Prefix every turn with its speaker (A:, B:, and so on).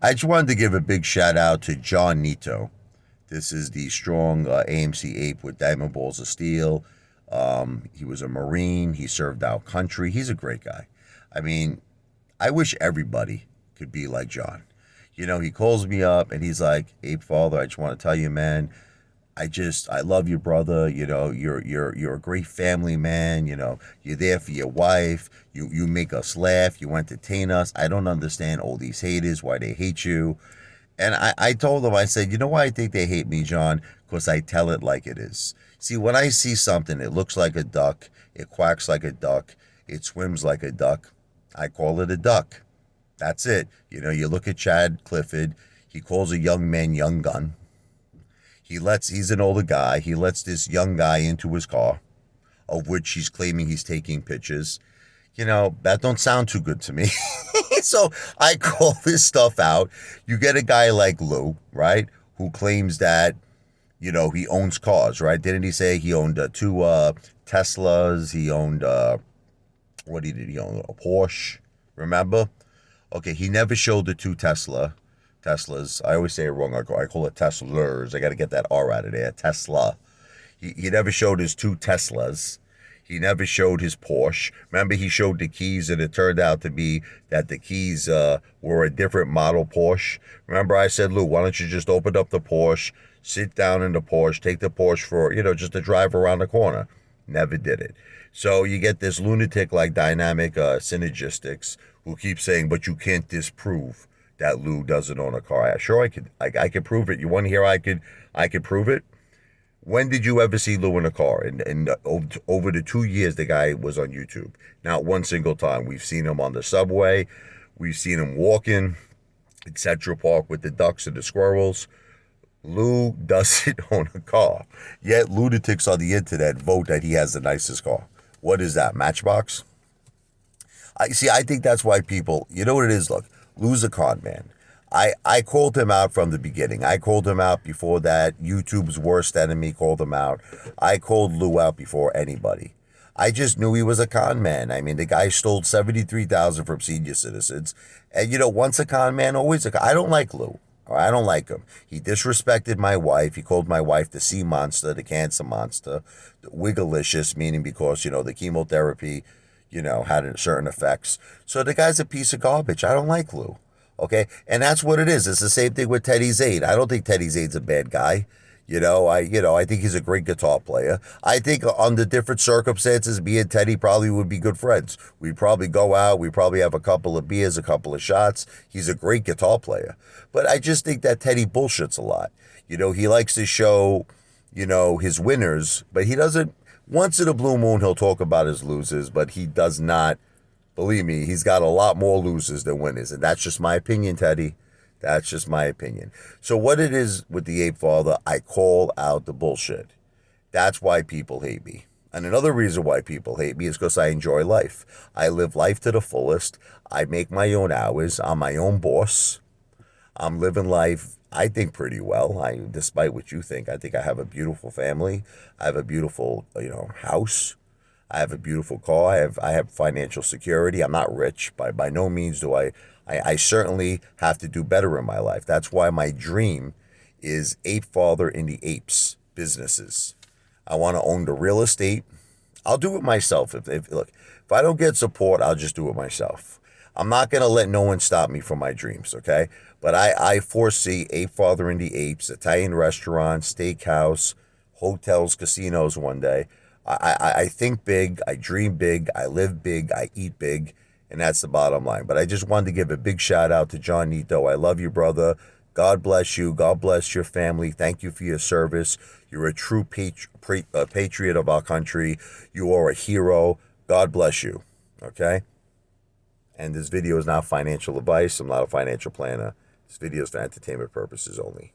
A: I just wanted to give a big shout out to John Neito. This is the strong AMC ape with diamond balls of steel. He was a Marine. He served our country. He's a great guy. I mean, I wish everybody could be like John. He calls me up and he's like, "Ape Father, I just want to tell you, man, I love you, brother. You're a great family man. You're there for your wife. You make us laugh. You entertain us. I don't understand all these haters, why they hate you." And I told him, I said, "You know why I think they hate me, John? Because I tell it like it is. See, when I see something, it looks like a duck, it quacks like a duck, it swims like a duck, I call it a duck. That's it. You look at Chad Clifford, he calls a young man young gun. He's an older guy. He lets this young guy into his car, of which he's claiming he's taking pictures. That don't sound too good to me. So I call this stuff out. You get a guy like Lou, right, who claims that, he owns cars, right? Didn't he say he owned two Teslas? He owned, what did he own? A Porsche, remember? Okay, he never showed the two Teslas. I always say it wrong. I call it Teslers. I got to get that R out of there. Tesla. He never showed his two Teslas. He never showed his Porsche. Remember, he showed the keys, and it turned out to be that the keys were a different model Porsche. Remember, I said, "Lou, why don't you just open up the Porsche, sit down in the Porsche, take the Porsche for, just a drive around the corner." Never did it. So you get this lunatic like Dynamic Synergistics who keeps saying, "But you can't disprove that Lou doesn't own a car." Sure, I could. I could prove it. You want to hear I could prove it? When did you ever see Lou in a car? And over the 2 years the guy was on YouTube, not one single time. We've seen him on the subway. We've seen him walking at Central Park with the ducks and the squirrels. Lou doesn't own a car. Yet lunatics on the internet vote that he has the nicest car. What is that, Matchbox? I think that's why people, you know what it is? Look, Lou's a con man. I called him out from the beginning. I called him out before that. YouTube's worst enemy called him out. I called Lou out before anybody. I just knew he was a con man. I mean, the guy stole 73,000 from senior citizens. And once a con man, always a con. I don't like Lou. I don't like him. He disrespected my wife. He called my wife the sea monster, the cancer monster, the wigglicious, meaning because, the chemotherapy, had certain effects. So the guy's a piece of garbage. I don't like Lou. Okay, and that's what it is. It's the same thing with Teddy Zaid. I don't think Teddy Zaid's a bad guy. I think he's a great guitar player. I think under different circumstances, me and Teddy probably would be good friends. We'd probably go out. We'd probably have a couple of beers, a couple of shots. He's a great guitar player. But I just think that Teddy bullshits a lot. He likes to show, his winners, but he doesn't. Once in a blue moon, he'll talk about his losers, but he does not. Believe me, he's got a lot more losers than winners. And that's just my opinion, Teddy. That's just my opinion. So what it is with the Ape Father, I call out the bullshit. That's why people hate me. And another reason why people hate me is because I enjoy life. I live life to the fullest. I make my own hours. I'm my own boss. I'm living life, I think, pretty well. Despite what you think, I think I have a beautiful family. I have a beautiful, house. I have a beautiful car. I have financial security. I'm not rich. By no means do I certainly have to do better in my life. That's why my dream is Ape Father in the Apes businesses. I want to own the real estate. I'll do it myself. If I don't get support, I'll just do it myself. I'm not going to let no one stop me from my dreams, okay? But I foresee Ape Father in the Apes, Italian restaurants, steakhouse, hotels, casinos one day. I think big, I dream big, I live big, I eat big, and that's the bottom line. But I just wanted to give a big shout out to John Neito. I love you, brother. God bless you. God bless your family. Thank you for your service. You're a true patriot of our country. You are a hero. God bless you. Okay? And this video is not financial advice. I'm not a financial planner. This video is for entertainment purposes only.